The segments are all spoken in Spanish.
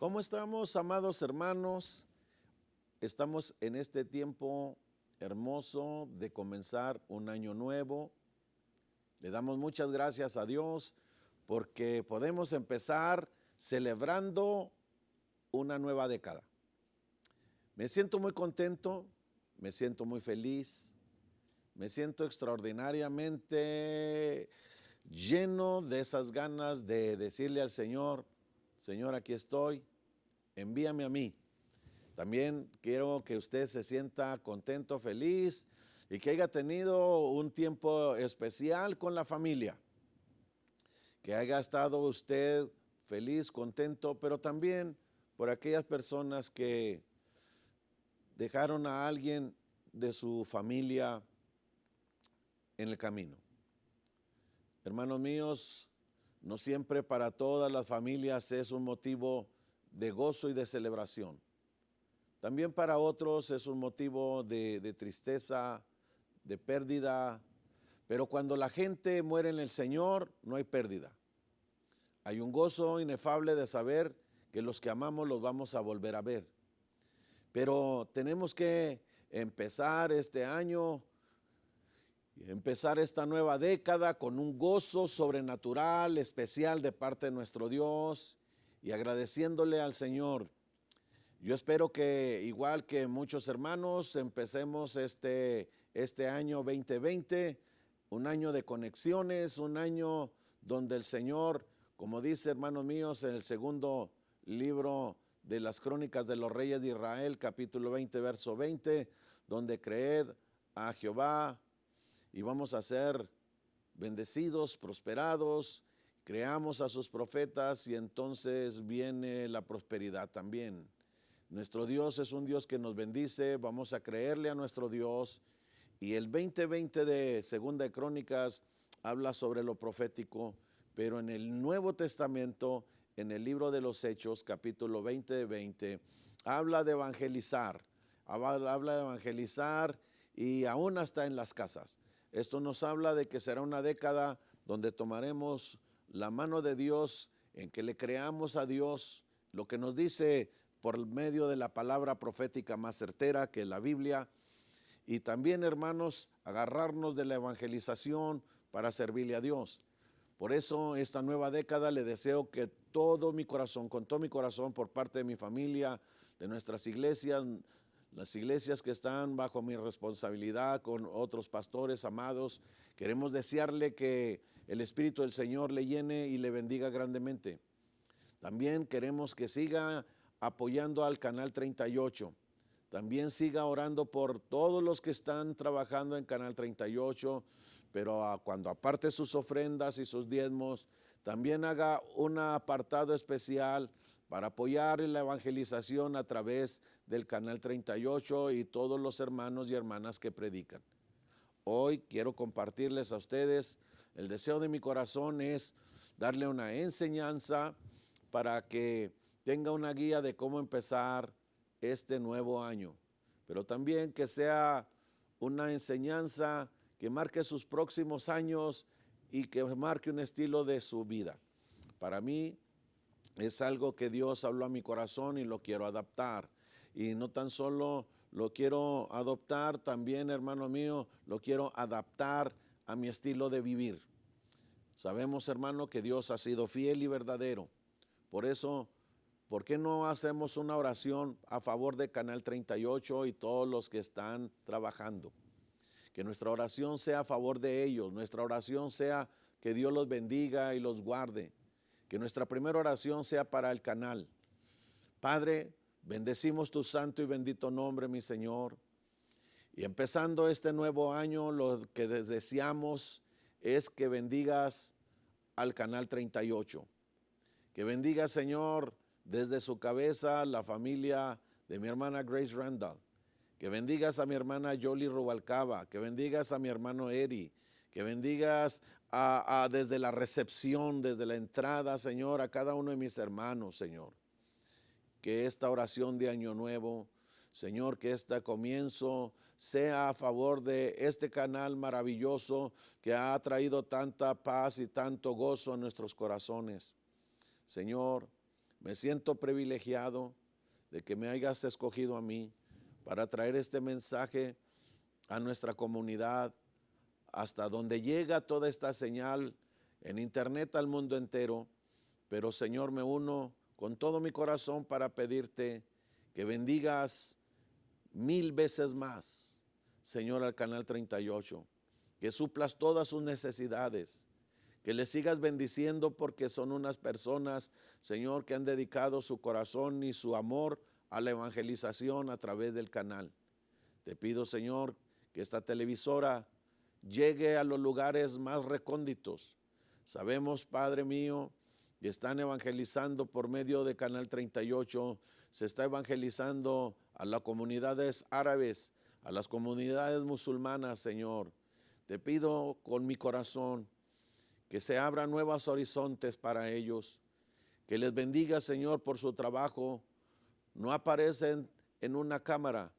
¿Cómo estamos, amados hermanos? Estamos en este tiempo hermoso de comenzar un año nuevo. Le damos muchas gracias a Dios porque podemos empezar celebrando una nueva década. Me siento muy contento, me siento muy feliz, me siento extraordinariamente lleno de esas ganas de decirle al Señor: Señor, aquí estoy, envíame a mí. También quiero que usted se sienta contento, feliz y que haya tenido un tiempo especial con la familia. Que haya estado usted feliz, contento, pero también por aquellas personas que dejaron a alguien de su familia en el camino. Hermanos míos, no siempre para todas las familias es un motivo de gozo y de celebración. También para otros es un motivo de tristeza, de pérdida, pero cuando la gente muere en el Señor no hay pérdida. Hay un gozo inefable de saber que los que amamos los vamos a volver a ver. Pero tenemos que empezar este año, empezar esta nueva década con un gozo sobrenatural, especial de parte de nuestro Dios y agradeciéndole al Señor. Yo espero que, igual que muchos hermanos, empecemos este año 2020, un año de conexiones, un año donde el Señor, como dice, hermanos míos, en el segundo libro de las Crónicas de los Reyes de Israel, capítulo 20, verso 20, donde creed a Jehová y vamos a ser bendecidos, prosperados, creamos a sus profetas y entonces viene la prosperidad también. Nuestro Dios es un Dios que nos bendice, vamos a creerle a nuestro Dios. Y el 2020 de Segunda de Crónicas habla sobre lo profético, pero en el Nuevo Testamento, en el libro de los Hechos, capítulo 20 de 20, habla de evangelizar, y aún hasta en las casas. Esto nos habla de que será una década donde tomaremos la mano de Dios, en que le creamos a Dios lo que nos dice por medio de la palabra profética más certera que la Biblia, y también, hermanos, agarrarnos de la evangelización para servirle a Dios. Por eso esta nueva década le deseo que todo mi corazón, con todo mi corazón, por parte de mi familia, de nuestras iglesias, las iglesias que están bajo mi responsabilidad con otros pastores amados, queremos desearle que el Espíritu del Señor le llene y le bendiga grandemente. También queremos que siga apoyando al Canal 38. También siga orando por todos los que están trabajando en Canal 38, pero cuando aparte sus ofrendas y sus diezmos, también haga un apartado especial para apoyar en la evangelización a través del Canal 38 y todos los hermanos y hermanas que predican. Hoy quiero compartirles a ustedes, el deseo de mi corazón es darle una enseñanza para que tenga una guía de cómo empezar este nuevo año, pero también que sea una enseñanza que marque sus próximos años y que marque un estilo de su vida. Para mí es algo que Dios habló a mi corazón y lo quiero adaptar. Y no tan solo lo quiero adoptar, también, hermano mío, lo quiero adaptar a mi estilo de vivir. Sabemos, hermano, que Dios ha sido fiel y verdadero. Por eso, ¿por qué no hacemos una oración a favor de Canal 38 y todos los que están trabajando? Que nuestra oración sea a favor de ellos, nuestra oración sea que Dios los bendiga y los guarde. Que nuestra primera oración sea para el canal. Padre, bendecimos tu santo y bendito nombre, mi Señor. Y empezando este nuevo año, lo que deseamos es que bendigas al Canal 38. Que bendiga, Señor, desde su cabeza la familia de mi hermana Grace Randall. Que bendigas a mi hermana Yoli Rubalcaba. Que bendigas a mi hermano Eri. Que bendigas desde la recepción, desde la entrada, Señor, a cada uno de mis hermanos, Señor. Que esta oración de Año Nuevo, Señor, que este comienzo sea a favor de este canal maravilloso que ha traído tanta paz y tanto gozo a nuestros corazones. Señor, Me siento privilegiado de que me hayas escogido a mí para traer este mensaje a nuestra comunidad, hasta donde llega toda esta señal en internet al mundo entero. Pero Señor, me uno con todo mi corazón para pedirte que bendigas 1000 veces más, Señor, al canal 38, que suplas todas sus necesidades, que le sigas bendiciendo porque son unas personas, Señor, que han dedicado su corazón y su amor a la evangelización a través del canal. Te pido, Señor, que esta televisora llegue a los lugares más recónditos. Sabemos, Padre mío, que están evangelizando por medio de Canal 38, se está evangelizando a las comunidades árabes, a las comunidades musulmanas, Señor. Te pido con mi corazón que se abran nuevos horizontes para ellos, que les bendiga, Señor, por su trabajo. No aparecen en una cámara,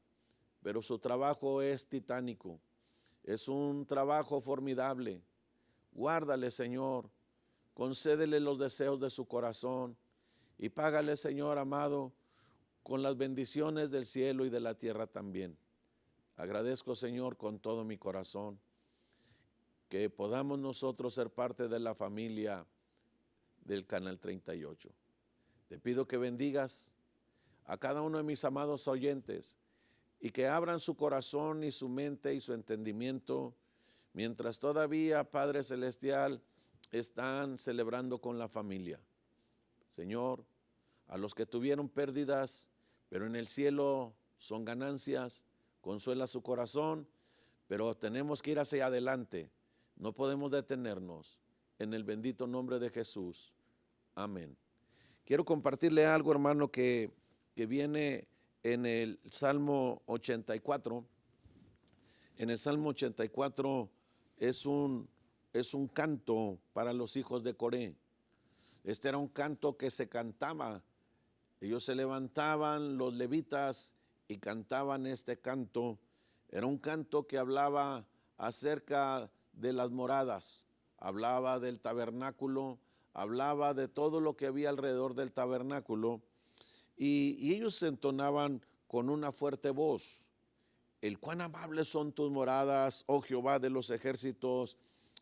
pero su trabajo es titánico. Es un trabajo formidable. Guárdale, Señor. Concédele los deseos de su corazón y págale, Señor amado, con las bendiciones del cielo y de la tierra también. Agradezco, Señor, con todo mi corazón que podamos nosotros ser parte de la familia del Canal 38. Te pido que bendigas a cada uno de mis amados oyentes y que abran su corazón y su mente y su entendimiento mientras todavía, Padre Celestial, están celebrando con la familia. Señor, a los que tuvieron pérdidas, pero en el cielo son ganancias, consuela su corazón, pero tenemos que ir hacia adelante. No podemos detenernos. En el bendito nombre de Jesús. Amén. Quiero compartirle algo, hermano, que viene en el Salmo 84. En el Salmo 84 es un canto para los hijos de Coré. Este era un canto que se cantaba. Ellos se levantaban, los levitas, y cantaban este canto. Era un canto que hablaba acerca de las moradas, hablaba del tabernáculo, hablaba de todo lo que había alrededor del tabernáculo, y ellos se entonaban con una fuerte voz. El cuán amables son tus moradas, oh Jehová de los ejércitos.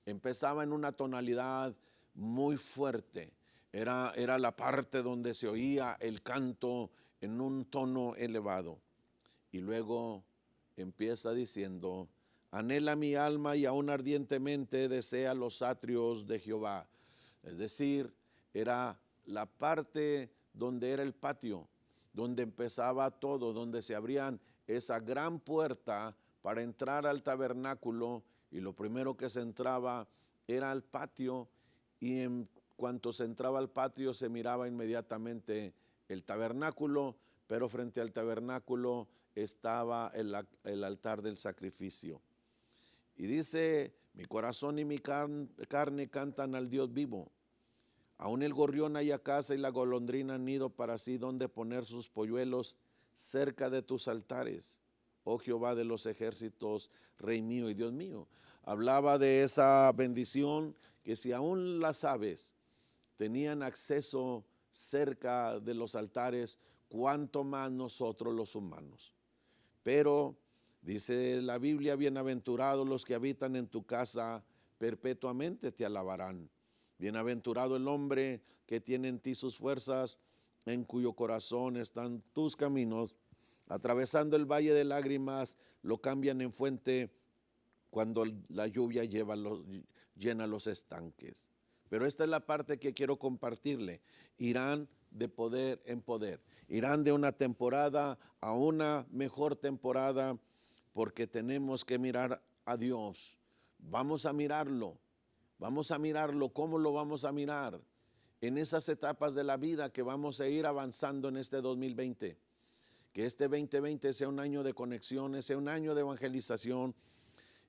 Empezaba en una tonalidad muy fuerte. Era la parte donde se oía el canto en un tono elevado. Y luego empieza diciendo: anhela mi alma y aún ardientemente desea los atrios de Jehová. Es decir, era la parte donde era el patio, donde empezaba todo, donde se abrían esa gran puerta para entrar al tabernáculo, y lo primero que se entraba era al patio, y en cuanto se entraba al patio se miraba inmediatamente el tabernáculo, pero frente al tabernáculo estaba el altar del sacrificio. Y dice: mi corazón y mi carne cantan al Dios vivo. Aún el gorrión halla casa y la golondrina nido para sí donde poner sus polluelos cerca de tus altares, oh Jehová de los ejércitos, Rey mío y Dios mío. Hablaba de esa bendición, que si aún las aves tenían acceso cerca de los altares, cuánto más nosotros los humanos. Pero dice la Biblia: bienaventurados los que habitan en tu casa, perpetuamente te alabarán. Bienaventurado el hombre que tiene en ti sus fuerzas, en cuyo corazón están tus caminos. Atravesando el valle de lágrimas, lo cambian en fuente cuando la lluvia llena los estanques. Pero esta es la parte que quiero compartirle. Irán de poder en poder. Irán de una temporada a una mejor temporada, porque tenemos que mirar a Dios. Vamos a mirarlo. Vamos a mirarlo. ¿Cómo lo vamos a mirar? En esas etapas de la vida que vamos a ir avanzando en este 2020. Que este 2020 sea un año de conexiones, sea un año de evangelización.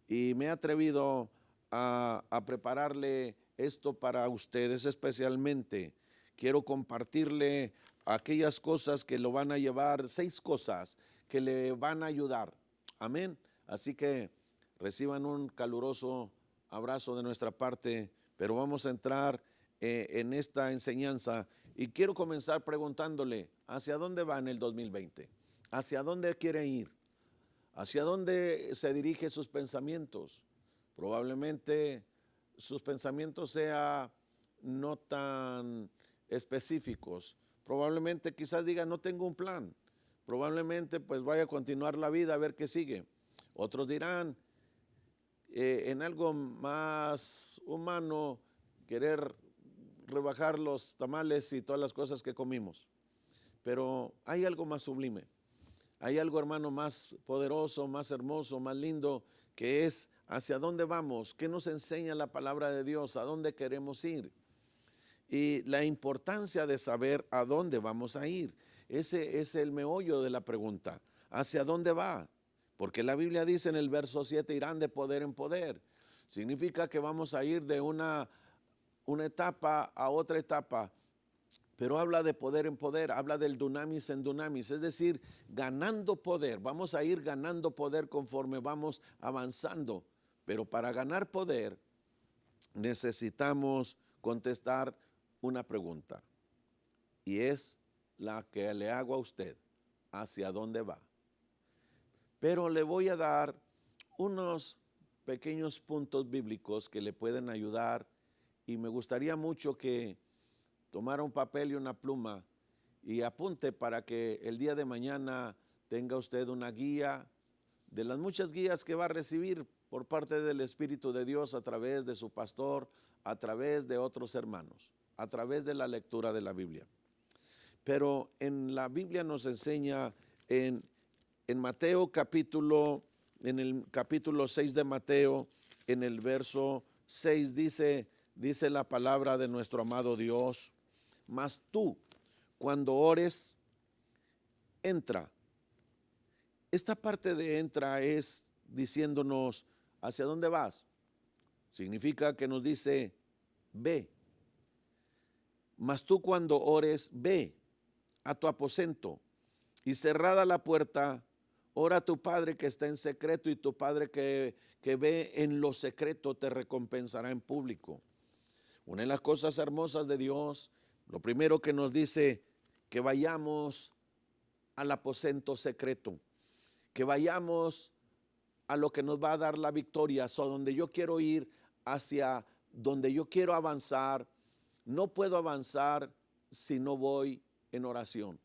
Y me he atrevido a prepararle esto para ustedes especialmente. Quiero compartirle aquellas cosas que lo van a llevar, 6 cosas que le van a ayudar. Amén. Así que reciban un caluroso abrazo de nuestra parte, pero vamos a entrar en esta enseñanza Y quiero comenzar preguntándole, ¿hacia dónde va en el 2020? ¿Hacia dónde quiere ir? ¿Hacia dónde se dirigen sus pensamientos? Probablemente sus pensamientos sean no tan específicos. Probablemente quizás diga, no tengo un plan. Probablemente pues vaya a continuar la vida a ver qué sigue. Otros dirán, en algo más humano, querer rebajar los tamales y todas las cosas que comimos. Pero hay algo más sublime. Hay algo, hermano, más poderoso, más hermoso, más lindo, que es hacia dónde vamos, qué nos enseña la palabra de Dios, a dónde queremos ir. Y la importancia de saber a dónde vamos a ir. Ese es el meollo de la pregunta. ¿Hacia dónde va? Porque la Biblia dice en el verso 7, irán de poder en poder. Significa que vamos a ir de una etapa a otra etapa. Pero habla de poder en poder, habla del dunamis en dunamis, es decir, ganando poder. Vamos a ir ganando poder conforme vamos avanzando. Pero para ganar poder necesitamos contestar una pregunta. Y es la que le hago a usted. ¿Hacia dónde va? Pero le voy a dar unos pequeños puntos bíblicos que le pueden ayudar. Y me gustaría mucho que tomara un papel y una pluma y apunte para que el día de mañana tenga usted una guía de las muchas guías que va a recibir por parte del Espíritu de Dios a través de su pastor, a través de otros hermanos, a través de la lectura de la Biblia. Pero en la Biblia nos enseña en Mateo en el capítulo 6 de Mateo, en el verso 6 dice la palabra de nuestro amado Dios: mas tú, cuando ores, entra. Esta parte de entra es diciéndonos, ¿hacia dónde vas? Significa que nos dice, ve. Mas tú cuando ores, ve a tu aposento y cerrada la puerta, ora a tu Padre que está en secreto, y tu Padre que ve en lo secreto te recompensará en público. Una de las cosas hermosas de Dios, lo primero que nos dice, que vayamos al aposento secreto, que vayamos a lo que nos va a dar la victoria, a donde yo quiero ir, hacia donde yo quiero avanzar. No puedo avanzar si no voy en oración.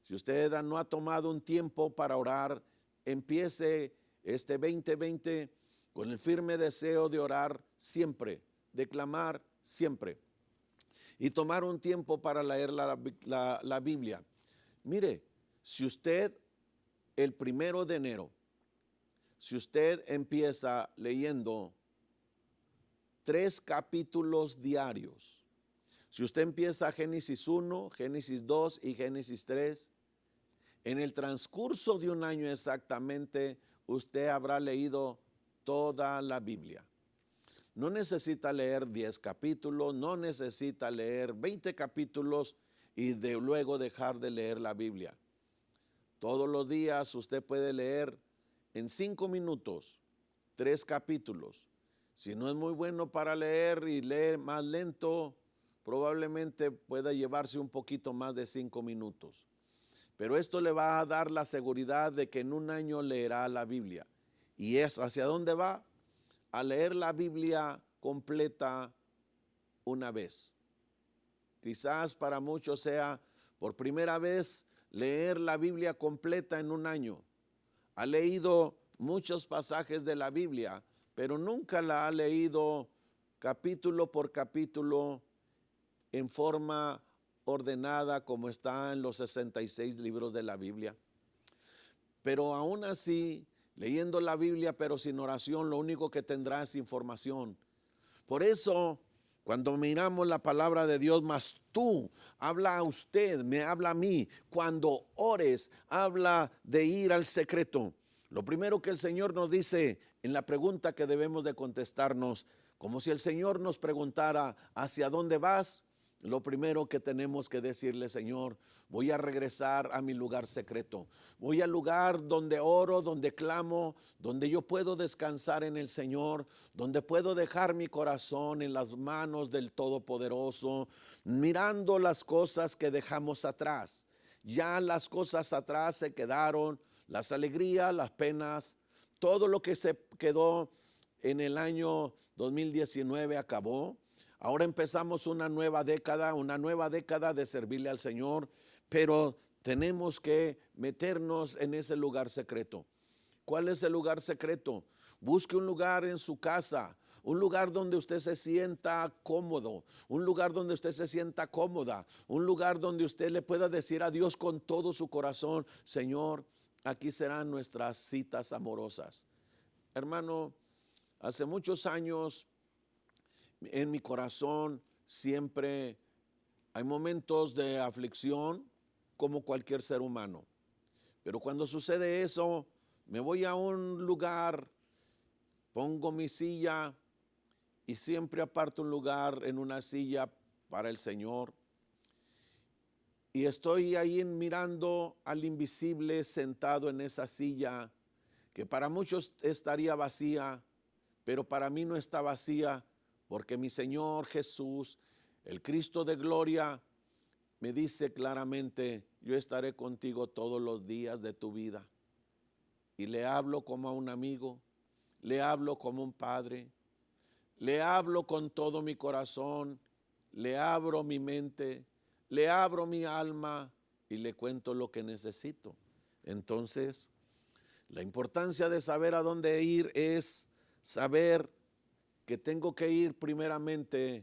Si usted no ha tomado un tiempo para orar, empiece este 2020 con el firme deseo de orar siempre, de clamar siempre y tomar un tiempo para leer la Biblia. Mire, si usted el 1 de enero, si usted empieza leyendo 3 capítulos diarios, si usted empieza Génesis 1, Génesis 2 y Génesis 3, en el transcurso de un año exactamente, usted habrá leído toda la Biblia. No necesita leer 10 capítulos, no necesita leer 20 capítulos y luego dejar de leer la Biblia. Todos los días usted puede leer en 5 minutos 3 capítulos. Si no es muy bueno para leer y lee más lento, probablemente pueda llevarse un poquito más de 5 minutos. Pero esto le va a dar la seguridad de que en un año leerá la Biblia. ¿Y es hacia dónde va? A leer la Biblia completa una vez. Quizás para muchos sea por primera vez leer la Biblia completa en un año. Ha leído muchos pasajes de la Biblia, pero nunca la ha leído capítulo por capítulo en forma ordenada como está en los 66 libros de la Biblia. Pero aún así, leyendo la Biblia pero sin oración, lo único que tendrá es información. Por eso, cuando miramos la palabra de Dios, mas tú, habla a usted, me habla a mí. Cuando ores, habla de ir al secreto. Lo primero que el Señor nos dice en la pregunta que debemos de contestarnos, como si el Señor nos preguntara, ¿hacia dónde vas? lo primero que tenemos que decirle: Señor, voy a regresar a mi lugar secreto. Voy al lugar donde oro, donde clamo, donde yo puedo descansar en el Señor, donde puedo dejar mi corazón en las manos del Todopoderoso, mirando las cosas que dejamos atrás. Ya las cosas atrás se quedaron, las alegrías, las penas, todo lo que se quedó en el año 2019 acabó. Ahora empezamos una nueva década de servirle al Señor, pero tenemos que meternos en ese lugar secreto. ¿Cuál es el lugar secreto? Busque un lugar en su casa, un lugar donde usted se sienta cómodo, un lugar donde usted se sienta cómoda, un lugar donde usted le pueda decir a Dios con todo su corazón: Señor, aquí serán nuestras citas amorosas. Hermano, hace muchos años en mi corazón siempre hay momentos de aflicción como cualquier ser humano. Pero cuando sucede eso, me voy a un lugar, pongo mi silla y siempre aparto un lugar en una silla para el Señor. Y estoy ahí mirando al invisible sentado en esa silla que para muchos estaría vacía, pero para mí no está vacía, porque mi Señor Jesús, el Cristo de gloria, me dice claramente: yo estaré contigo todos los días de tu vida. Y le hablo como a un amigo, le hablo como un padre, le hablo con todo mi corazón, le abro mi mente, le abro mi alma y le cuento lo que necesito. Entonces, la importancia de saber a dónde ir es saber que tengo que ir primeramente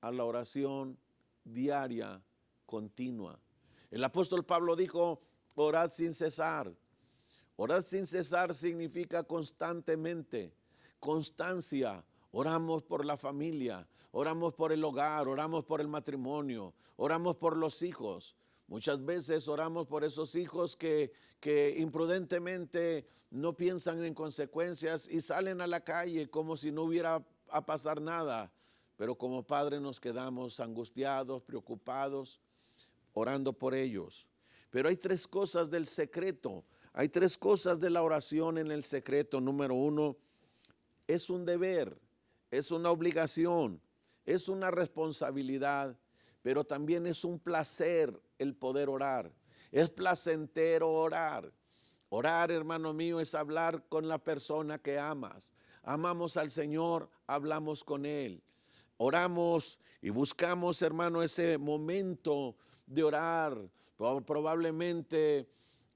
a la oración diaria, continua. El apóstol Pablo dijo: orad sin cesar. Orad sin cesar significa constantemente, constancia. Oramos por la familia, oramos por el hogar, oramos por el matrimonio, oramos por los hijos. Muchas veces oramos por esos hijos que imprudentemente no piensan en consecuencias y salen a la calle como si no hubiera a pasar nada. Pero como padres nos quedamos angustiados, preocupados, orando por ellos. Pero hay tres cosas del secreto. Hay tres cosas de la oración en el secreto. Número uno, es un deber, es una obligación, es una responsabilidad, pero también es un placer el poder orar. Es placentero orar. Orar, hermano mío, es hablar con la persona que amas. Amamos al Señor, hablamos con Él. Oramos y buscamos, hermano, ese momento de orar. Probablemente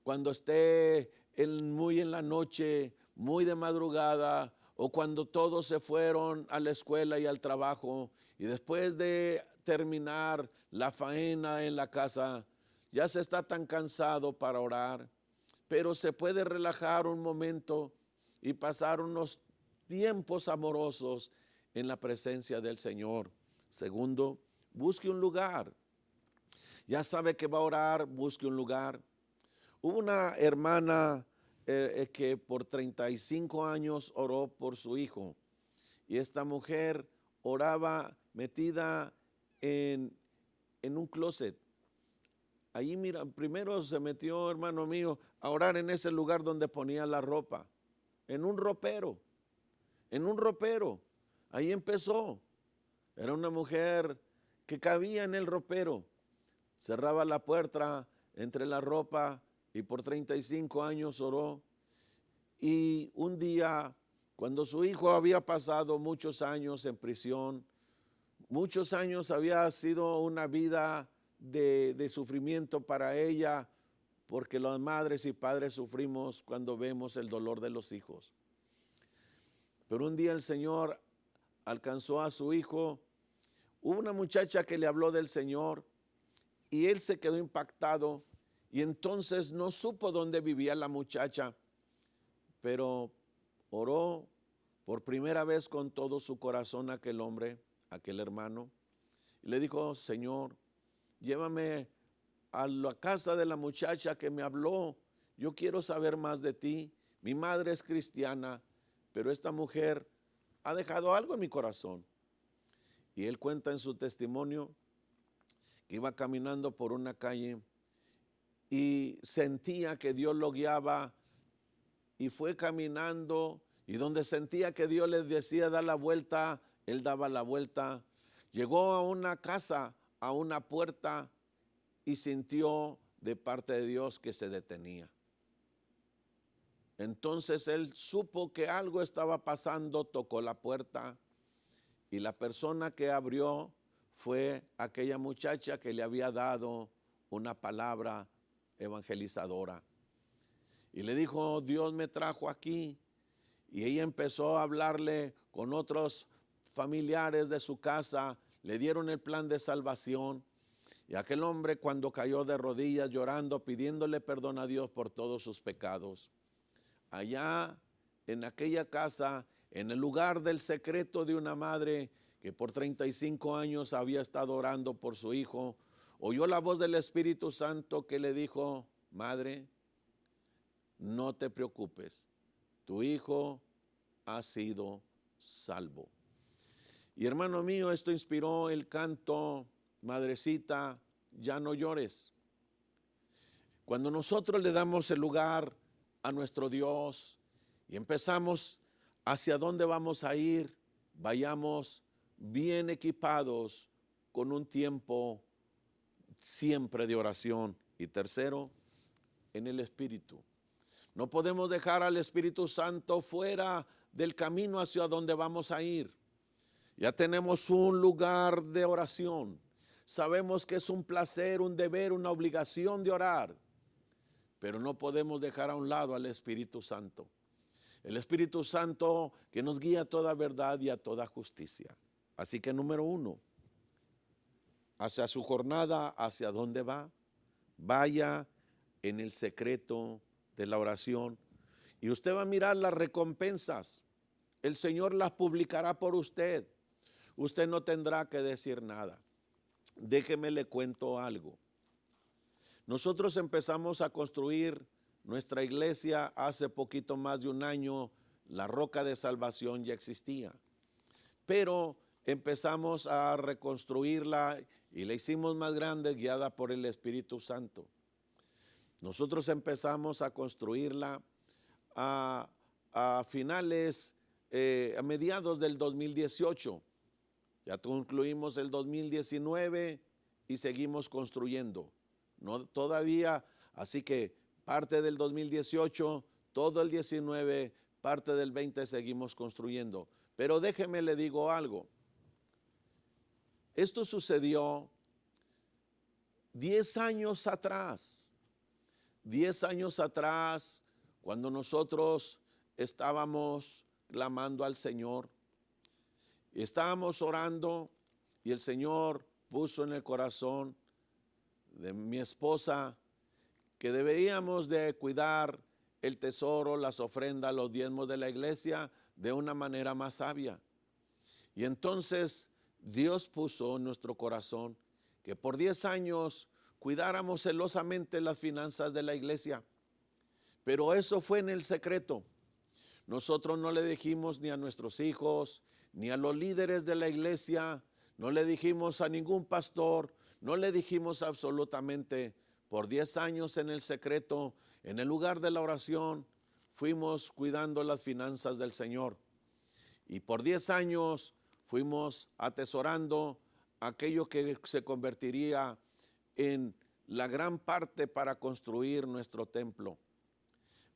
cuando esté muy en la noche, muy de madrugada, o cuando todos se fueron a la escuela y al trabajo, y después de terminar la faena en la casa, ya se está tan cansado para orar, pero se puede relajar un momento y pasar unos tiempos amorosos en la presencia del Señor. Segundo, busque un lugar. Ya sabe que va a orar, busque un lugar. Hubo una hermana que por 35 años oró por su hijo, y esta mujer oraba metida en un closet. Allí, mira, primero se metió, hermano mío, a orar en ese lugar donde ponía la ropa, en un ropero, en un ropero. Ahí empezó. Era una mujer que cabía en el ropero. Cerraba la puerta entre la ropa y por 35 años oró. Y un día, cuando su hijo había pasado muchos años en prisión, muchos años había sido una vida de sufrimiento para ella, porque las madres y padres sufrimos cuando vemos el dolor de los hijos. Pero un día el Señor alcanzó a su hijo. Hubo una muchacha que le habló del Señor y él se quedó impactado, y entonces no supo dónde vivía la muchacha, pero oró por primera vez con todo su corazón a aquel hombre, aquel hermano, y le dijo: Señor, llévame a la casa de la muchacha que me habló, yo quiero saber más de ti. Mi madre es cristiana, pero esta mujer ha dejado algo en mi corazón. Y él cuenta en su testimonio que iba caminando por una calle y sentía que Dios lo guiaba y fue caminando, y donde sentía que Dios le decía dar la vuelta, él daba la vuelta. Llegó a una casa, a una puerta, y sintió de parte de Dios que se detenía. Entonces él supo que algo estaba pasando, tocó la puerta, y la persona que abrió fue aquella muchacha que le había dado una palabra evangelizadora. Y le dijo, Dios me trajo aquí. Y ella empezó a hablarle con otros familiares de su casa, le dieron el plan de salvación. Y aquel hombre, cuando cayó de rodillas llorando, pidiéndole perdón a Dios por todos sus pecados, allá en aquella casa, en el lugar del secreto de una madre que por 35 años había estado orando por su hijo, oyó la voz del Espíritu Santo que le dijo, madre, no te preocupes, tu hijo ha sido salvo. Y hermano mío, esto inspiró el canto, Madrecita, ya no llores. Cuando nosotros le damos el lugar a nuestro Dios y empezamos hacia dónde vamos a ir, vayamos bien equipados con un tiempo siempre de oración. Y tercero, en el Espíritu. No podemos dejar al Espíritu Santo fuera del camino hacia donde vamos a ir. Ya tenemos un lugar de oración. Sabemos que es un placer, un deber, una obligación de orar. Pero no podemos dejar a un lado al Espíritu Santo. El Espíritu Santo que nos guía a toda verdad y a toda justicia. Así que número 1, hacia su jornada, ¿hacia dónde va? Vaya en el secreto de la oración y usted va a mirar las recompensas. El Señor las publicará por usted. Usted no tendrá que decir nada. Déjeme le cuento algo. Nosotros empezamos a construir nuestra iglesia hace poquito más de un año. La Roca de Salvación ya existía, pero empezamos a reconstruirla y la hicimos más grande, guiada por el Espíritu Santo. Nosotros empezamos a construirla a finales, a mediados del 2018. Ya concluimos el 2019 y seguimos construyendo. No todavía, así que parte del 2018, todo el 19, parte del 20 seguimos construyendo. Pero déjeme le digo algo. Esto sucedió 10 años atrás. 10 años atrás, cuando nosotros estábamos clamando al Señor, estábamos orando y el Señor puso en el corazón de mi esposa que deberíamos de cuidar el tesoro, las ofrendas, los diezmos de la iglesia de una manera más sabia. Y entonces Dios puso en nuestro corazón que por 10 años cuidáramos celosamente las finanzas de la iglesia. Pero eso fue en el secreto. Nosotros no le dijimos ni a nuestros hijos, ni a los líderes de la iglesia, no le dijimos a ningún pastor, no le dijimos absolutamente. Por 10 años en el secreto, en el lugar de la oración, fuimos cuidando las finanzas del Señor. Y por 10 años fuimos atesorando aquello que se convertiría en la gran parte para construir nuestro templo.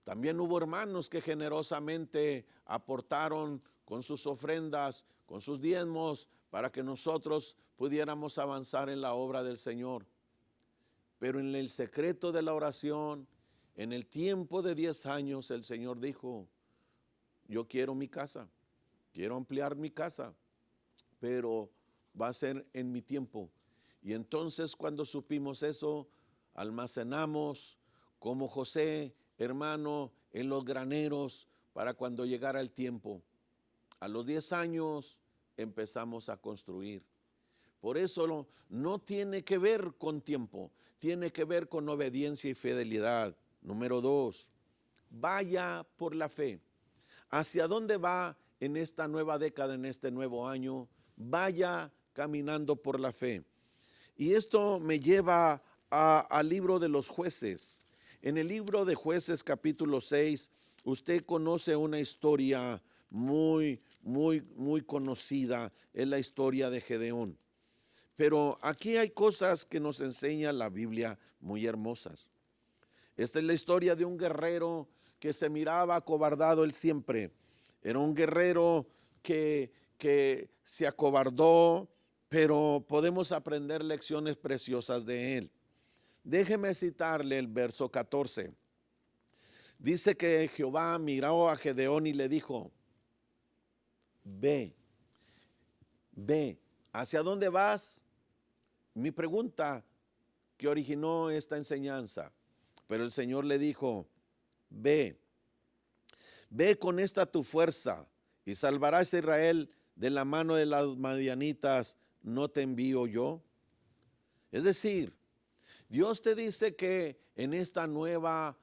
También hubo hermanos que generosamente aportaron con sus ofrendas, con sus diezmos, para que nosotros pudiéramos avanzar en la obra del Señor. Pero en el secreto de la oración, en el tiempo de 10 años, el Señor dijo, yo quiero mi casa, quiero ampliar mi casa, pero va a ser en mi tiempo. Y entonces cuando supimos eso, almacenamos como José, hermano, en los graneros para cuando llegara el tiempo. A los 10 años empezamos a construir. Por eso no tiene que ver con tiempo, tiene que ver con obediencia y fidelidad. Número 2, vaya por la fe. ¿Hacia dónde va en esta nueva década, en este nuevo año? Vaya caminando por la fe. Y esto me lleva al libro de los jueces. En el libro de Jueces capítulo 6, usted conoce una historia muy conocida, es la historia de Gedeón. Pero aquí hay cosas que nos enseña la Biblia muy hermosas. Esta es la historia de un guerrero que se miraba acobardado él siempre. Era un guerrero que se acobardó, pero podemos aprender lecciones preciosas de él. Déjeme citarle el verso 14. Dice que Jehová miró a Gedeón y le dijo: ve, ¿hacia dónde vas? Mi pregunta que originó esta enseñanza. Pero el Señor le dijo: ve con esta tu fuerza y salvarás a Israel de la mano de las madianitas, ¿no te envío yo? Es decir, Dios te dice que en esta nueva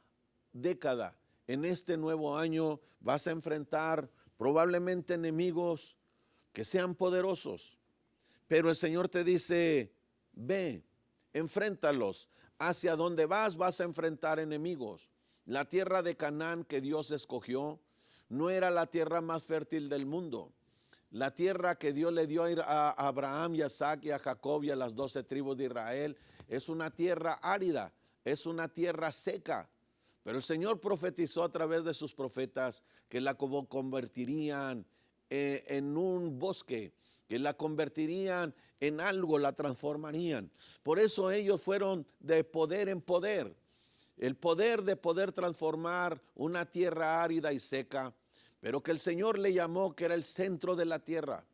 década, en este nuevo año, vas a enfrentar probablemente enemigos que sean poderosos. Pero el Señor te dice: ve, enfréntalos. Hacia donde vas a enfrentar enemigos. La tierra de Canaán que Dios escogió no era la tierra más fértil del mundo. La tierra que Dios le dio a Abraham y a Isaac y a Jacob y a las 12 tribus de Israel es una tierra árida, es una tierra seca. Pero el Señor profetizó a través de sus profetas que la convertirían en un bosque, que la convertirían en algo, la transformarían. Por eso ellos fueron de poder en poder. El poder de poder transformar una tierra árida y seca, pero que el Señor le llamó que era el centro de la tierra.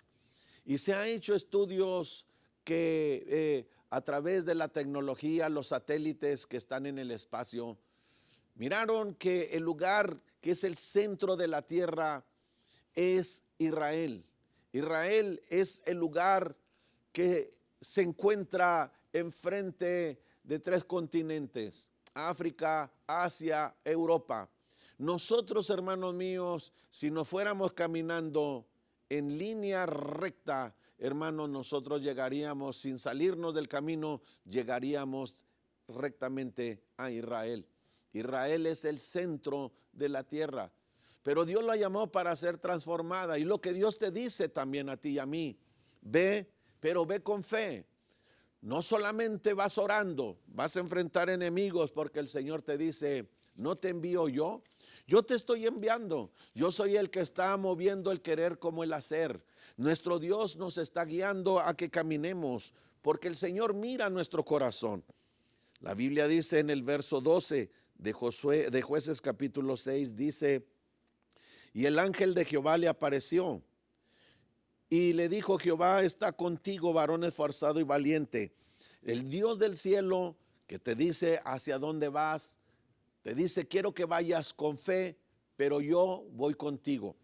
Y se han hecho estudios que a través de la tecnología, los satélites que están en el espacio, miraron que el lugar que es el centro de la tierra es Israel. Israel es el lugar que se encuentra enfrente de 3 continentes: África, Asia, Europa. Nosotros, hermanos míos, si nos fuéramos caminando en línea recta, hermanos, nosotros llegaríamos, sin salirnos del camino, llegaríamos rectamente a Israel. Israel es el centro de la tierra. Pero Dios la llamó para ser transformada. Y lo que Dios te dice también a ti y a mí: ve, pero ve con fe. No solamente vas orando, vas a enfrentar enemigos, porque el Señor te dice: ¿no te envío yo? Yo te estoy enviando. Yo soy el que está moviendo el querer como el hacer. Nuestro Dios nos está guiando a que caminemos, porque el Señor mira nuestro corazón. La Biblia dice en el verso 12 de Jueces capítulo 6, dice: y el ángel de Jehová le apareció y le dijo: Jehová está contigo, varón esforzado y valiente. El Dios del cielo que te dice hacia dónde vas, te dice: quiero que vayas con fe, pero yo voy contigo.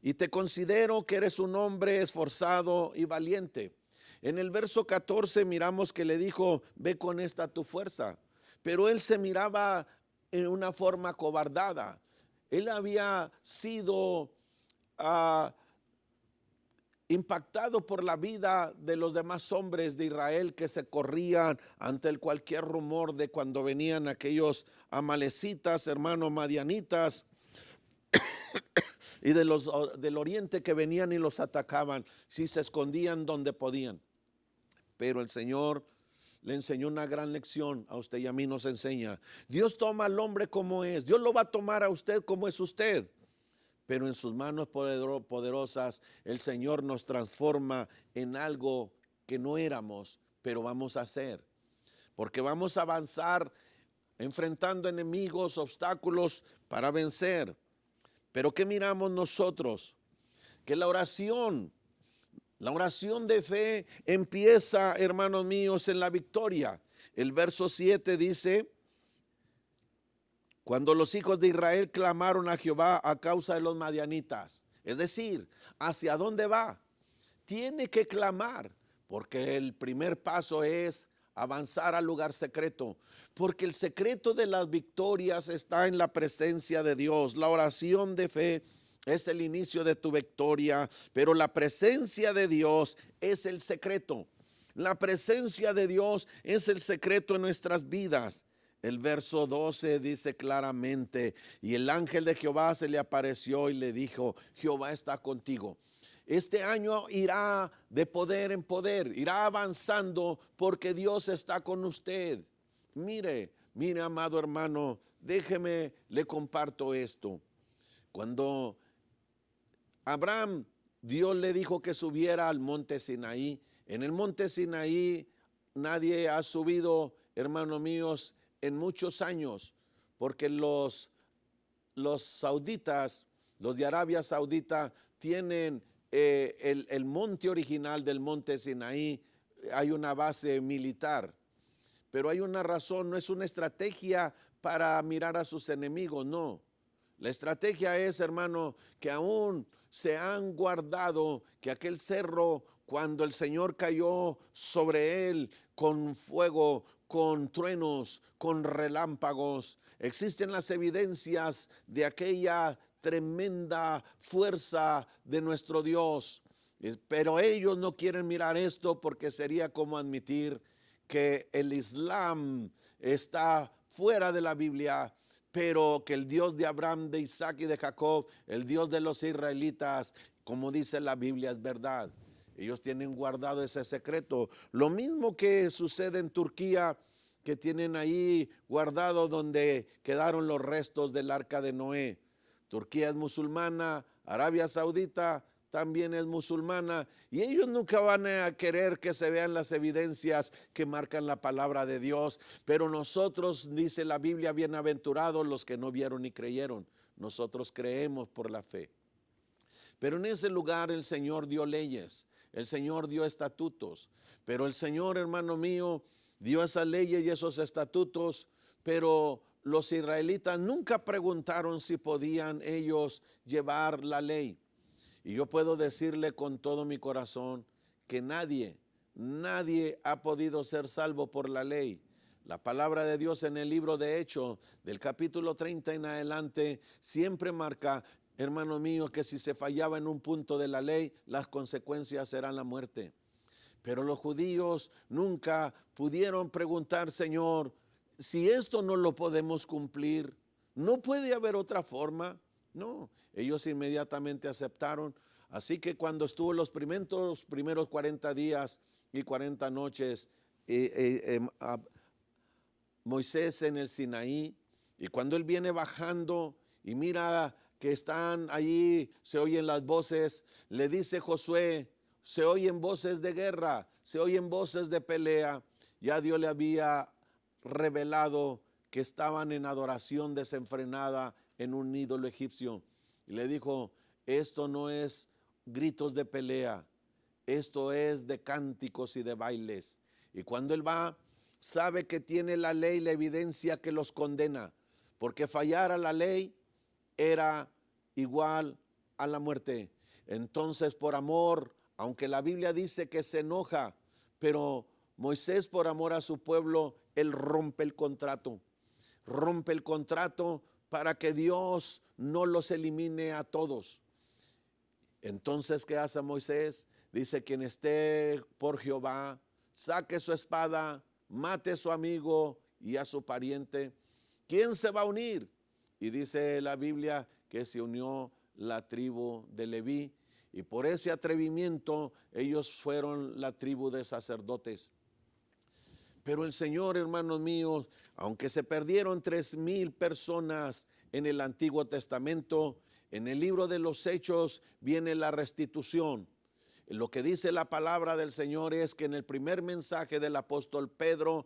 Y te considero que eres un hombre esforzado y valiente. En el verso 14 miramos que le dijo: ve con esta tu fuerza. Pero él se miraba en una forma cobardada. Él había sido impactado por la vida de los demás hombres de Israel que se corrían ante cualquier rumor de cuando venían aquellos amalecitas, hermanos madianitas, y del oriente que venían y los atacaban, si se escondían donde podían. Pero el Señor le enseñó una gran lección a usted y a mí. Nos enseña: Dios toma al hombre como es. Dios lo va a tomar a usted como es usted, pero en sus manos poderosas el Señor nos transforma en algo que no éramos, pero vamos a ser, porque vamos a avanzar enfrentando enemigos, obstáculos para vencer. Pero ¿qué miramos nosotros? Que la oración de fe empieza, hermanos míos, en la victoria. El verso 7 dice: cuando los hijos de Israel clamaron a Jehová a causa de los madianitas. Es decir, ¿hacia dónde va? Tiene que clamar, porque el primer paso es avanzar al lugar secreto, porque el secreto de las victorias está en la presencia de Dios. La oración de fe es el inicio de tu victoria, pero la presencia de Dios es el secreto. La presencia de Dios es el secreto en nuestras vidas. El verso 12 dice claramente: y el ángel de Jehová se le apareció y le dijo, Jehová está contigo. Este año irá de poder en poder, irá avanzando porque Dios está con usted. Mire, amado hermano, déjeme, le comparto esto. Cuando Abraham, Dios le dijo que subiera al monte Sinaí. En el monte Sinaí nadie ha subido, hermanos míos, en muchos años, porque los sauditas, los de Arabia Saudita, tienen el monte original del monte Sinaí. Hay una base militar, pero hay una razón, no es una estrategia para mirar a sus enemigos, no. La estrategia es, hermano, que aún se han guardado, que aquel cerro, cuando el Señor cayó sobre él con fuego, con truenos, con relámpagos, existen las evidencias de aquella tremenda fuerza de nuestro Dios. Pero ellos no quieren mirar esto porque sería como admitir que el Islam está fuera de la Biblia, pero que el Dios de Abraham, de Isaac y de Jacob, el Dios de los israelitas, como dice la Biblia, es verdad. Ellos tienen guardado ese secreto. Lo mismo que sucede en Turquía, que tienen ahí guardado donde quedaron los restos del arca de Noé. Turquía es musulmana, Arabia Saudita también es musulmana, y ellos nunca van a querer que se vean las evidencias que marcan la palabra de Dios. Pero nosotros, dice la Biblia, bienaventurados los que no vieron ni creyeron. Nosotros creemos por la fe. Pero en ese lugar el Señor dio leyes, el Señor dio estatutos, pero el Señor, hermano mío, dio esas leyes y esos estatutos, pero los israelitas nunca preguntaron si podían ellos llevar la ley. Y yo puedo decirle con todo mi corazón que nadie ha podido ser salvo por la ley. La palabra de Dios en el libro de Hechos, del capítulo 30 en adelante, siempre marca, hermano mío, que si se fallaba en un punto de la ley, las consecuencias serán la muerte. Pero los judíos nunca pudieron preguntar, Señor, si esto no lo podemos cumplir, ¿no puede haber otra forma? No, ellos inmediatamente aceptaron. Así que cuando estuvo los primeros 40 días y 40 noches Moisés en el Sinaí, y cuando él viene bajando y mira que están allí, se oyen las voces, le dice Josué, se oyen voces de guerra, se oyen voces de pelea. Ya Dios le había revelado que estaban en adoración desenfrenada en un ídolo egipcio. Y le dijo, esto no es gritos de pelea, esto es de cánticos y de bailes. Y cuando él va, sabe que tiene la ley, la evidencia que los condena, porque fallar a la ley era igual a la muerte. Entonces, por amor, aunque la Biblia dice que se enoja, pero Moisés, por amor a su pueblo, él rompe el contrato para que Dios no los elimine a todos. Entonces, ¿qué hace Moisés? Dice, quien esté por Jehová, saque su espada, mate a su amigo y a su pariente. ¿Quién se va a unir? Y dice la Biblia que se unió la tribu de Leví, y por ese atrevimiento ellos fueron la tribu de sacerdotes. Pero el Señor, hermanos míos, aunque se perdieron 3,000 personas en el Antiguo Testamento, en el libro de los Hechos viene la restitución. Lo que dice la palabra del Señor es que en el primer mensaje del apóstol Pedro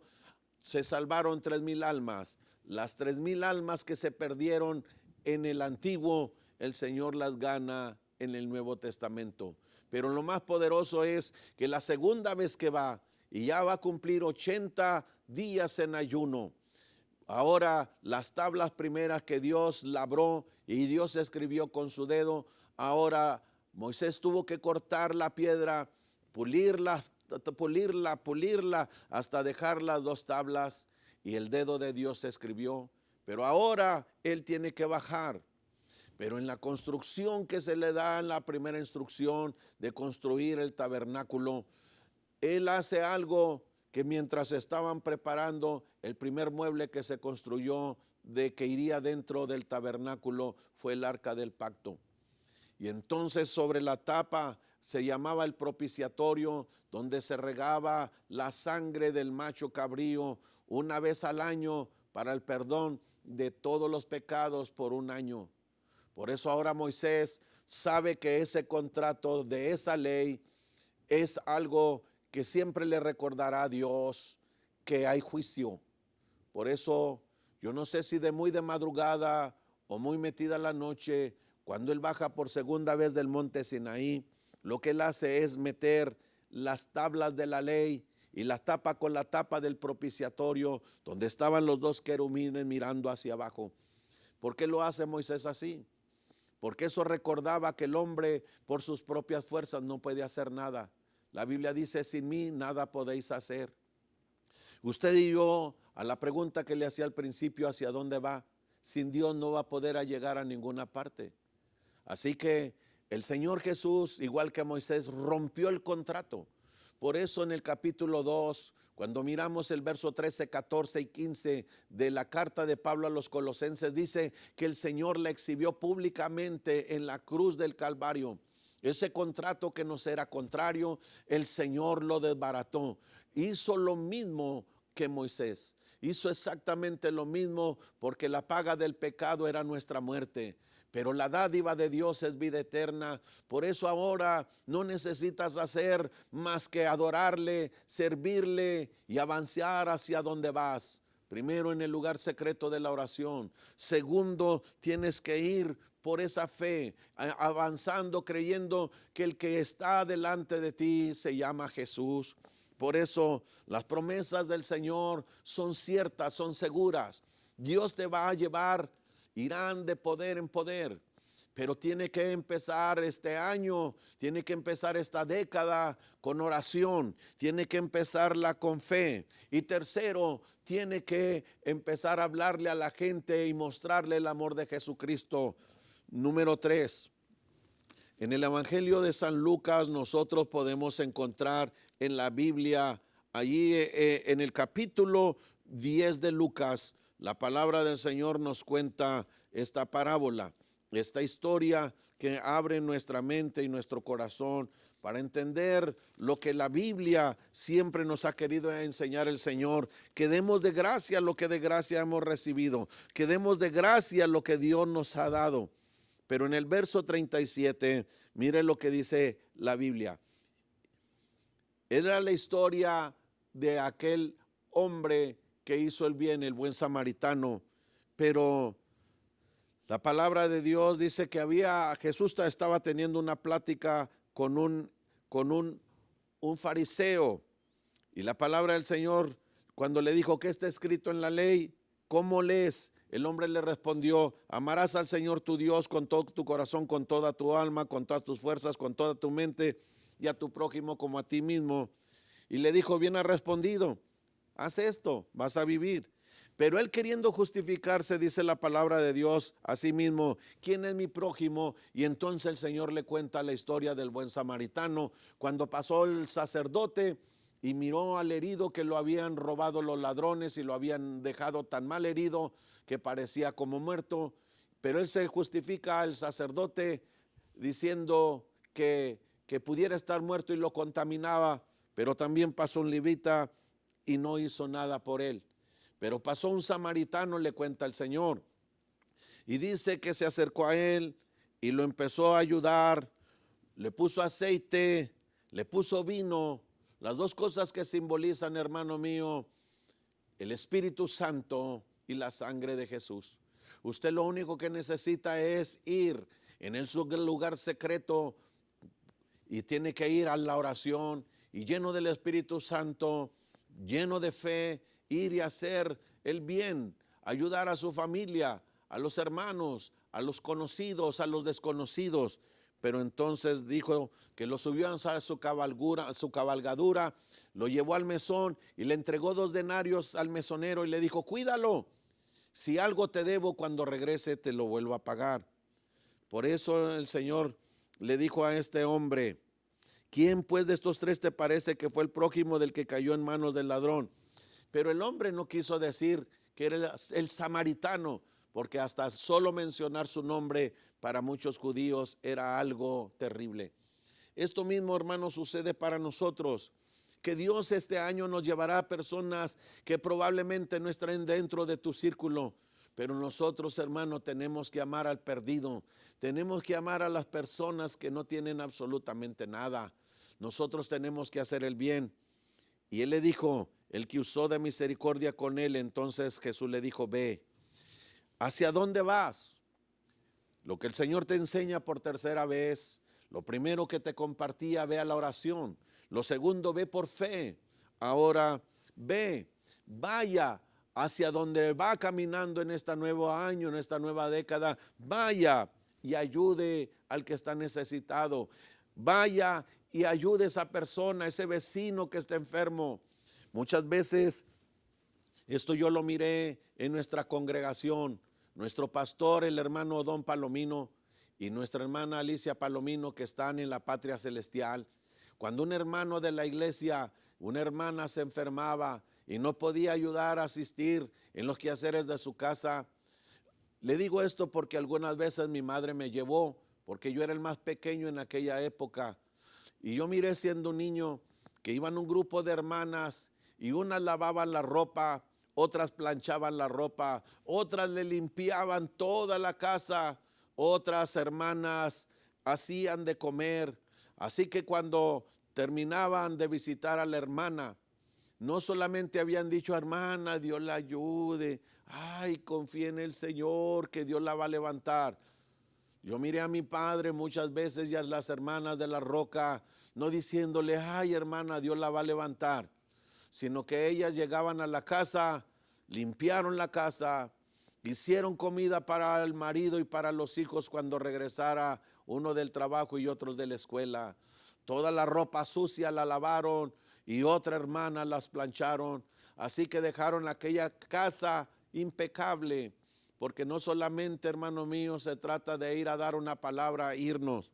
se salvaron 3,000 almas. Las 3,000 almas que se perdieron en el Antiguo, el Señor las gana en el Nuevo Testamento. Pero lo más poderoso es que la segunda vez que va, y ya va a cumplir 80 días en ayuno. Ahora las tablas primeras que Dios labró y Dios escribió con su dedo, ahora Moisés tuvo que cortar la piedra, pulirla hasta dejar las 2 tablas, y el dedo de Dios escribió. Pero ahora él tiene que bajar. Pero en la construcción que se le da en la primera instrucción de construir el tabernáculo, él hace algo que mientras estaban preparando el primer mueble que se construyó de que iría dentro del tabernáculo fue el arca del pacto. Y entonces sobre la tapa se llamaba el propiciatorio, donde se regaba la sangre del macho cabrío una vez al año para el perdón de todos los pecados por un año. Por eso ahora Moisés sabe que ese contrato de esa ley es algo que siempre le recordará a Dios que hay juicio. Por eso yo no sé si de muy de madrugada o muy metida la noche, cuando él baja por segunda vez del monte Sinaí, lo que él hace es meter las tablas de la ley y las tapa con la tapa del propiciatorio, donde estaban los dos querubines mirando hacia abajo. ¿Por qué lo hace Moisés así? Porque eso recordaba que el hombre por sus propias fuerzas no puede hacer nada. La Biblia dice, sin mí nada podéis hacer. Usted y yo, a la pregunta que le hacía al principio, ¿hacia dónde va? Sin Dios no va a poder llegar a ninguna parte. Así que el Señor Jesús, igual que Moisés, rompió el contrato. Por eso en el capítulo 2, cuando miramos el verso 13, 14 y 15 de la carta de Pablo a los Colosenses, dice que el Señor le exhibió públicamente en la cruz del Calvario. Ese contrato que nos era contrario, el Señor lo desbarató. Hizo lo mismo que Moisés. Hizo exactamente lo mismo, porque la paga del pecado era nuestra muerte. Pero la dádiva de Dios es vida eterna. Por eso ahora no necesitas hacer más que adorarle, servirle y avanzar hacia donde vas. Primero, en el lugar secreto de la oración. Segundo, tienes que ir por esa fe, avanzando, creyendo que el que está delante de ti se llama Jesús. Por eso las promesas del Señor son ciertas, son seguras. Dios te va a llevar, irán de poder en poder. Pero tiene que empezar este año, tiene que empezar esta década con oración, tiene que empezarla con fe. Y tercero, tiene que empezar a hablarle a la gente y mostrarle el amor de Jesucristo. Número 3. En el Evangelio de San Lucas nosotros podemos encontrar en la Biblia, allí en el capítulo 10 de Lucas, la palabra del Señor nos cuenta esta parábola, esta historia que abre nuestra mente y nuestro corazón para entender lo que la Biblia siempre nos ha querido enseñar el Señor, que demos de gracia lo que de gracia hemos recibido, que demos de gracia lo que Dios nos ha dado. Pero en el verso 37, mire lo que dice la Biblia. Era la historia de aquel hombre que hizo el bien, el buen samaritano. Pero la palabra de Dios dice que Jesús estaba teniendo una plática con un fariseo. Y la palabra del Señor, cuando le dijo, ¿qué está escrito en la ley? ¿Cómo lees? El hombre le respondió, amarás al Señor tu Dios con todo tu corazón, con toda tu alma, con todas tus fuerzas, con toda tu mente, y a tu prójimo como a ti mismo. Y le dijo, bien has respondido, haz esto, vas a vivir. Pero él, queriendo justificarse, dice la palabra de Dios a sí mismo, ¿quién es mi prójimo? Y entonces el Señor le cuenta la historia del buen samaritano, cuando pasó el sacerdote y miró al herido que lo habían robado los ladrones y lo habían dejado tan mal herido que parecía como muerto. Pero él se justifica al sacerdote diciendo que pudiera estar muerto y lo contaminaba. Pero también pasó un levita y no hizo nada por él. Pero pasó un samaritano, le cuenta el Señor, y dice que se acercó a él y lo empezó a ayudar, le puso aceite, le puso vino, las dos cosas que simbolizan, hermano mío, el Espíritu Santo y la sangre de Jesús. Usted lo único que necesita es ir en el lugar secreto y tiene que ir a la oración y lleno del Espíritu Santo, lleno de fe, ir y hacer el bien, ayudar a su familia, a los hermanos, a los conocidos, a los desconocidos. Pero entonces dijo que lo subió a su cabalgadura, lo llevó al mesón y le entregó 2 denarios al mesonero y le dijo, cuídalo, si algo te debo cuando regrese te lo vuelvo a pagar. Por eso el Señor le dijo a este hombre, ¿Quién pues de estos tres te parece que fue el prójimo del que cayó en manos del ladrón? Pero el hombre no quiso decir que era el samaritano, porque hasta solo mencionar su nombre para muchos judíos era algo terrible. Esto mismo, hermanos, sucede para nosotros, que Dios este año nos llevará a personas que probablemente no estén dentro de tu círculo, pero nosotros, hermanos, tenemos que amar al perdido, tenemos que amar a las personas que no tienen absolutamente nada. Nosotros tenemos que hacer el bien. Y él le dijo, el que usó de misericordia con él, entonces Jesús le dijo, ve. ¿Hacia dónde vas? Lo que el Señor te enseña por tercera vez, lo primero que te compartía, ve a la oración. Lo segundo, ve por fe. Ahora ve, vaya hacia donde va caminando en este nuevo año, en esta nueva década. Vaya y ayude al que está necesitado. Vaya y ayude a esa persona, a ese vecino que está enfermo. Muchas veces, esto yo lo miré en nuestra congregación, nuestro pastor, el hermano Don Palomino, y nuestra hermana Alicia Palomino, que están en la patria celestial. Cuando un hermano de la iglesia, una hermana se enfermaba y no podía ayudar a asistir en los quehaceres de su casa, le digo esto porque algunas veces mi madre me llevó, porque yo era el más pequeño en aquella época, y yo miré siendo un niño que iban un grupo de hermanas y unas lavaban la ropa, otras planchaban la ropa, otras le limpiaban toda la casa, otras hermanas hacían de comer. Así que cuando terminaban de visitar a la hermana, no solamente habían dicho, hermana, Dios la ayude, ay, confía en el Señor, que Dios la va a levantar. Yo miré a mi padre muchas veces y a las hermanas de la roca, no diciéndole, ay, hermana, Dios la va a levantar, sino que ellas llegaban a la casa, limpiaron la casa, hicieron comida para el marido y para los hijos cuando regresara uno del trabajo y otros de la escuela. Toda la ropa sucia la lavaron y otra hermana las plancharon. Así que dejaron aquella casa impecable, porque no solamente, hermano mío, se trata de ir a dar una palabra, irnos.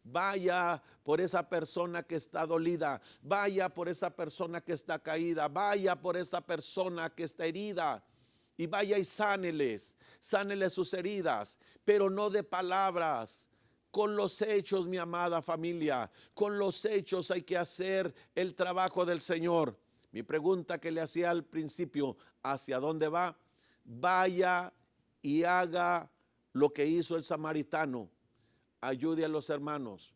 Vaya por esa persona que está dolida, vaya por esa persona que está caída, vaya por esa persona que está herida y vaya y sáneles sus heridas, pero no de palabras. Con los hechos, mi amada familia, con los hechos hay que hacer el trabajo del Señor. Mi pregunta que le hacía al principio, ¿hacia dónde va? Vaya y haga lo que hizo el samaritano. Ayude a los hermanos.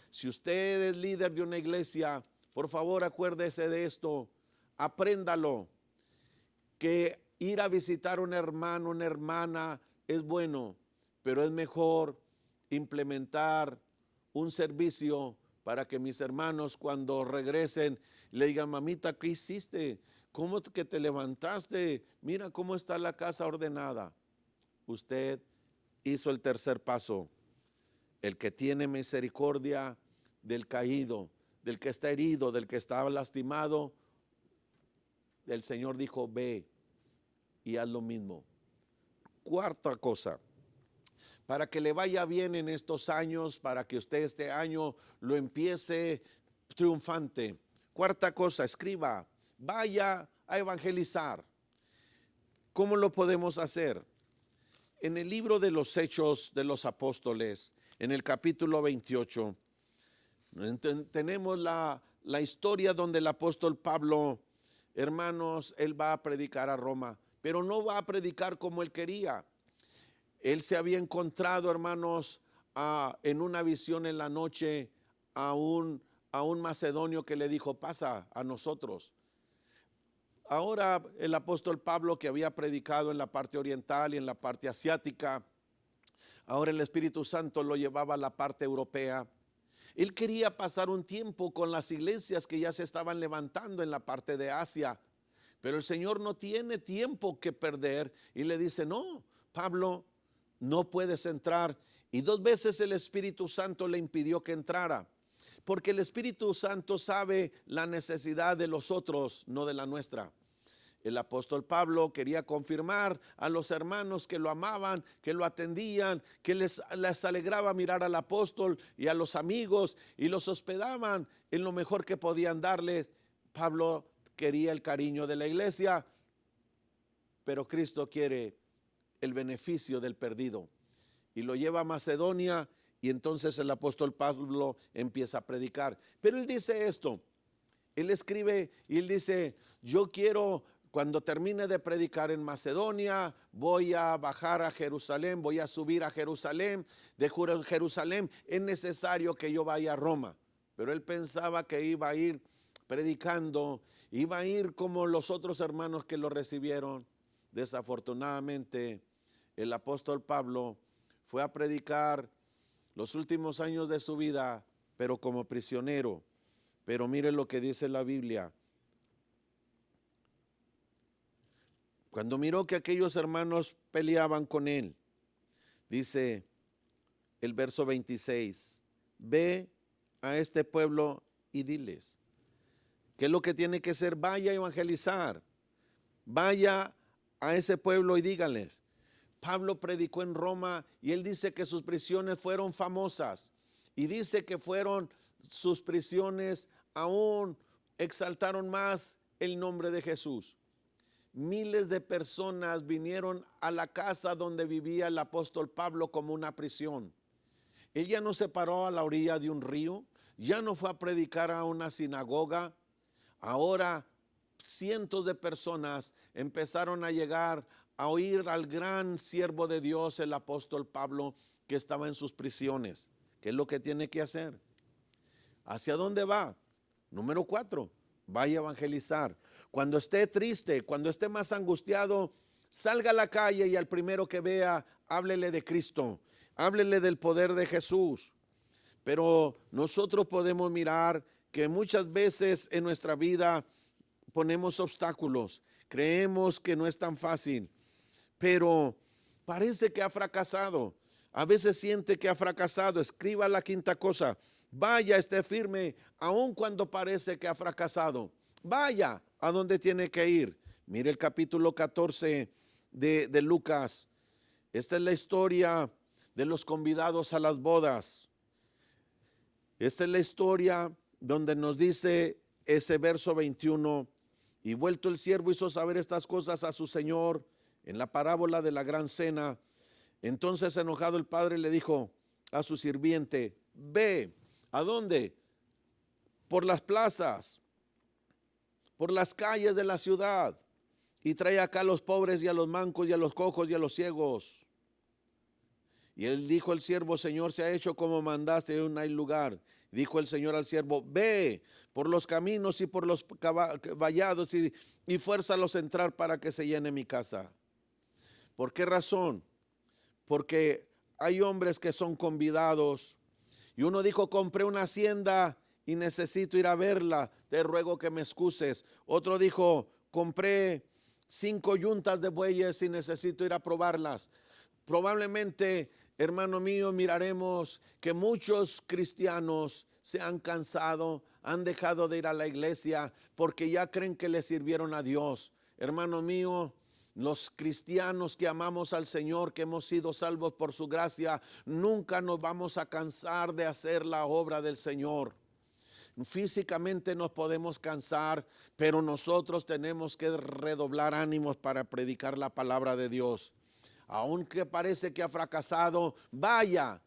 Si usted es líder de una iglesia, por favor acuérdese de esto, apréndalo, que ir a visitar a un hermano, una hermana es bueno, pero es mejor implementar un servicio para que mis hermanos cuando regresen le digan, mamita, ¿qué hiciste? ¿Cómo que te levantaste? Mira cómo está la casa ordenada. Usted hizo el tercer paso. El que tiene misericordia del caído, del que está herido, del que está lastimado, el Señor dijo, ve y haz lo mismo. Cuarta cosa, para que le vaya bien en estos años, para que usted este año lo empiece triunfante. Cuarta cosa, escriba, vaya a evangelizar. ¿Cómo lo podemos hacer? En el libro de los Hechos de los Apóstoles, en el capítulo 28, tenemos la historia donde el apóstol Pablo, hermanos, él va a predicar a Roma, pero no va a predicar como él quería. Él se había encontrado, hermanos, en una visión en la noche a un macedonio que le dijo, pasa a nosotros. Ahora el apóstol Pablo, que había predicado en la parte oriental y en la parte asiática, ahora el Espíritu Santo lo llevaba a la parte europea. Él quería pasar un tiempo con las iglesias que ya se estaban levantando en la parte de Asia, pero el Señor no tiene tiempo que perder y le dice, no, Pablo, no puedes entrar. Y 2 veces el Espíritu Santo le impidió que entrara, porque el Espíritu Santo sabe la necesidad de los otros, no de la nuestra. El apóstol Pablo quería confirmar a los hermanos que lo amaban, que lo atendían, que les alegraba mirar al apóstol y a los amigos y los hospedaban en lo mejor que podían darles. Pablo quería el cariño de la iglesia, pero Cristo quiere el beneficio del perdido. Y lo lleva a Macedonia y entonces el apóstol Pablo empieza a predicar. Pero él dice esto, él escribe y él dice, yo quiero, cuando termine de predicar en Macedonia, voy a bajar a Jerusalén, voy a subir a Jerusalén. De Jerusalén es necesario que yo vaya a Roma. Pero él pensaba que iba a ir predicando, iba a ir como los otros hermanos que lo recibieron. Desafortunadamente, el apóstol Pablo fue a predicar los últimos años de su vida, pero como prisionero. Pero mire lo que dice la Biblia. Cuando miró que aquellos hermanos peleaban con él, dice el verso 26, ve a este pueblo y diles, ¿qué es lo que tiene que hacer? Vaya a evangelizar, vaya a ese pueblo y díganles. Pablo predicó en Roma y él dice que sus prisiones fueron famosas y dice que fueron sus prisiones aún exaltaron más el nombre de Jesús. Miles de personas vinieron a la casa donde vivía el apóstol Pablo como una prisión. Él ya no se paró a la orilla de un río, ya no fue a predicar a una sinagoga. Ahora cientos de personas empezaron a llegar a oír al gran siervo de Dios, el apóstol Pablo, que estaba en sus prisiones. ¿Qué es lo que tiene que hacer? ¿Hacia dónde va? Número 4, vaya a evangelizar. Cuando esté triste, cuando esté más angustiado, salga a la calle y al primero que vea, háblele de Cristo, háblele del poder de Jesús. Pero nosotros podemos mirar que muchas veces en nuestra vida ponemos obstáculos, creemos que no es tan fácil, pero parece que ha fracasado. A veces siente que ha fracasado. Escriba la quinta cosa. Vaya, esté firme, aun cuando parece que ha fracasado. Vaya a donde tiene que ir. Mire el capítulo 14 de Lucas. Esta es la historia de los convidados a las bodas. Esta es la historia donde nos dice ese verso 21. Y vuelto el siervo hizo saber estas cosas a su señor en la parábola de la gran cena. Entonces enojado el padre le dijo a su sirviente, ve, ¿a dónde? Por las plazas, por las calles de la ciudad, y trae acá a los pobres y a los mancos y a los cojos y a los ciegos. Y él dijo el siervo, Señor, se ha hecho como mandaste, y no hay lugar. Dijo el Señor al siervo, ve por los caminos y por los vallados y fuérzalos a entrar para que se llene mi casa. ¿Por qué razón? Porque hay hombres que son convidados y uno dijo, compré una hacienda y necesito ir a verla, te ruego que me excuses. Otro dijo, compré 5 yuntas de bueyes y necesito ir a probarlas. Probablemente, hermano mío, miraremos que muchos cristianos se han cansado, han dejado de ir a la iglesia porque ya creen que le sirvieron a Dios. Hermano mío, los cristianos que amamos al Señor, que hemos sido salvos por su gracia, nunca nos vamos a cansar de hacer la obra del Señor. Físicamente nos podemos cansar, pero nosotros tenemos que redoblar ánimos para predicar la palabra de Dios. Aunque parece que ha fracasado, vaya.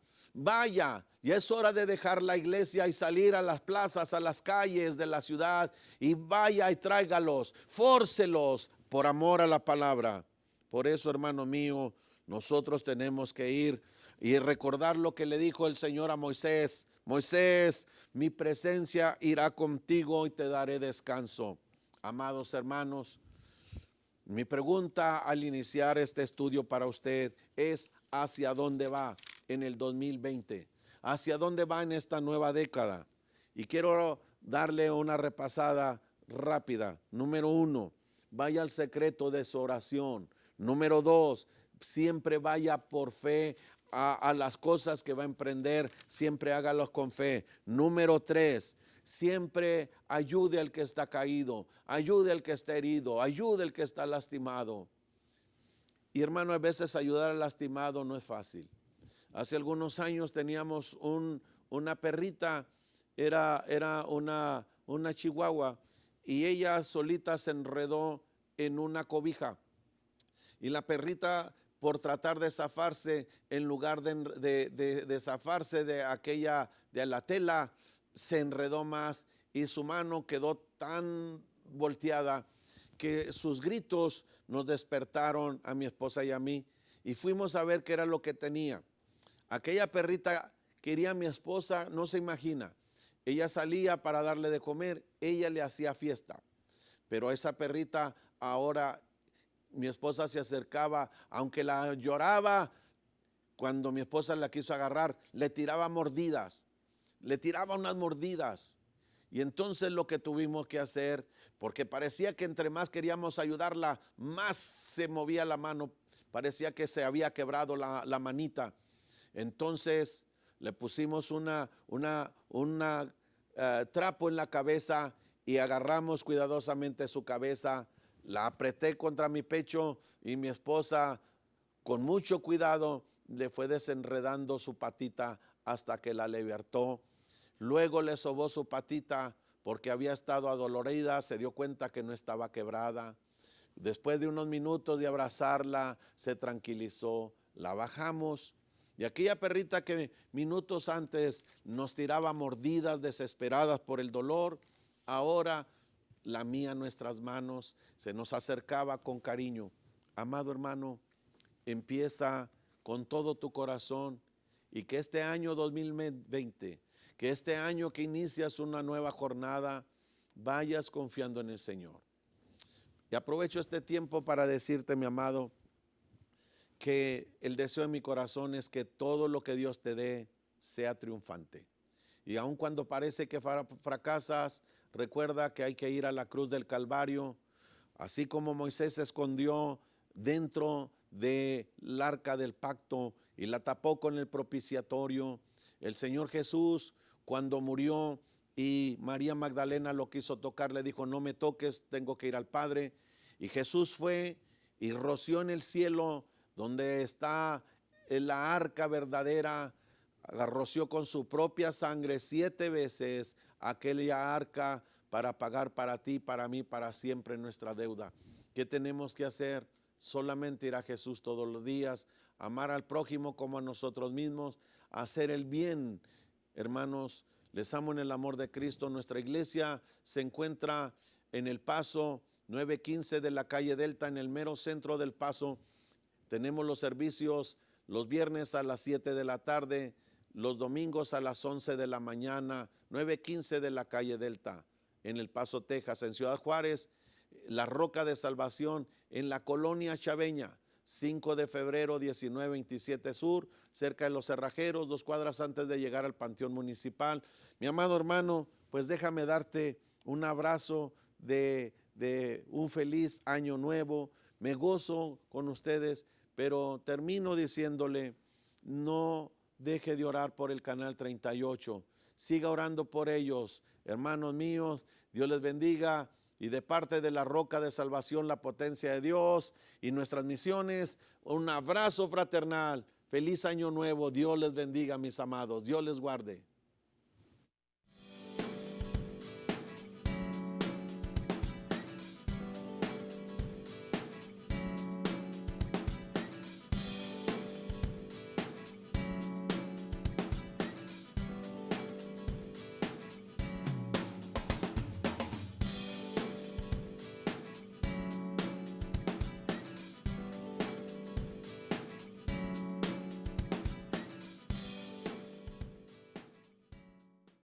Ya es hora de dejar la iglesia y salir a las plazas, a las calles de la ciudad y vaya y tráigalos, fórcelos por amor a la palabra. Por eso, hermano mío, nosotros tenemos que ir y recordar lo que le dijo el Señor a Moisés. Moisés, mi presencia irá contigo y te daré descanso. Amados hermanos, mi pregunta al iniciar este estudio para usted es ¿hacia dónde va en el 2020? ¿Hacia dónde va en esta nueva década? Y quiero darle una repasada rápida. Número 1, vaya al secreto de su oración. Número 2, siempre vaya por fe a las cosas que va a emprender, siempre hágalos con fe. Número 3, siempre ayude al que está caído, ayude al que está herido, ayude al que está lastimado. Y hermano, a veces ayudar al lastimado no es fácil. Hace algunos años teníamos una perrita, era una chihuahua, y ella solita se enredó en una cobija. Y la perrita, por tratar de zafarse, en lugar de zafarse de la tela, se enredó más y su mano quedó tan volteada que sus gritos nos despertaron a mi esposa y a mí, y fuimos a ver qué era lo que tenía. Aquella perrita quería a mi esposa, no se imagina. Ella salía para darle de comer, ella le hacía fiesta. Pero esa perrita ahora, mi esposa se acercaba, aunque la lloraba, cuando mi esposa la quiso agarrar, le tiraba mordidas, le tiraba unas mordidas. Y entonces lo que tuvimos que hacer, porque parecía que entre más queríamos ayudarla, más se movía la mano, parecía que se había quebrado la manita. Entonces le pusimos trapo en la cabeza y agarramos cuidadosamente su cabeza, la apreté contra mi pecho y mi esposa con mucho cuidado le fue desenredando su patita hasta que la libertó. Luego le sobó su patita porque había estado adolorida, se dio cuenta que no estaba quebrada. Después de unos minutos de abrazarla, se tranquilizó, la bajamos. Y aquella perrita que minutos antes nos tiraba mordidas desesperadas por el dolor, ahora lamía nuestras manos, se nos acercaba con cariño. Amado hermano, empieza con todo tu corazón y que este año 2020, que este año que inicias una nueva jornada, vayas confiando en el Señor. Y aprovecho este tiempo para decirte, mi amado, que el deseo de mi corazón es que todo lo que Dios te dé sea triunfante. Y aun cuando parece que fracasas, recuerda que hay que ir a la cruz del Calvario. Así como Moisés se escondió dentro del arca del pacto y la tapó con el propiciatorio, el Señor Jesús, cuando murió y María Magdalena lo quiso tocar, le dijo: no me toques, tengo que ir al Padre. Y Jesús fue y roció en el cielo donde está la arca verdadera, roció con su propia sangre 7 veces aquella arca para pagar para ti, para mí, para siempre nuestra deuda. ¿Qué tenemos que hacer? Solamente ir a Jesús todos los días, amar al prójimo como a nosotros mismos, hacer el bien. Hermanos, les amo en el amor de Cristo. Nuestra iglesia se encuentra en El Paso, 915 de la calle Delta, en el mero centro del Paso. Tenemos los servicios los viernes a las 7 de la tarde, los domingos a las 11 de la mañana, 915 de la calle Delta, en El Paso, Texas. En Ciudad Juárez, La Roca de Salvación, en la colonia Chaveña, 5 de febrero, 1927 Sur, cerca de Los Cerrajeros, 2 cuadras antes de llegar al Panteón Municipal. Mi amado hermano, pues déjame darte un abrazo de un feliz año nuevo. Me gozo con ustedes, pero termino diciéndole: no deje de orar por el canal 38. Siga orando por ellos, hermanos míos. Dios les bendiga. Y de parte de La Roca de Salvación, la potencia de Dios y nuestras misiones, un abrazo fraternal. Feliz año nuevo. Dios les bendiga, mis amados. Dios les guarde.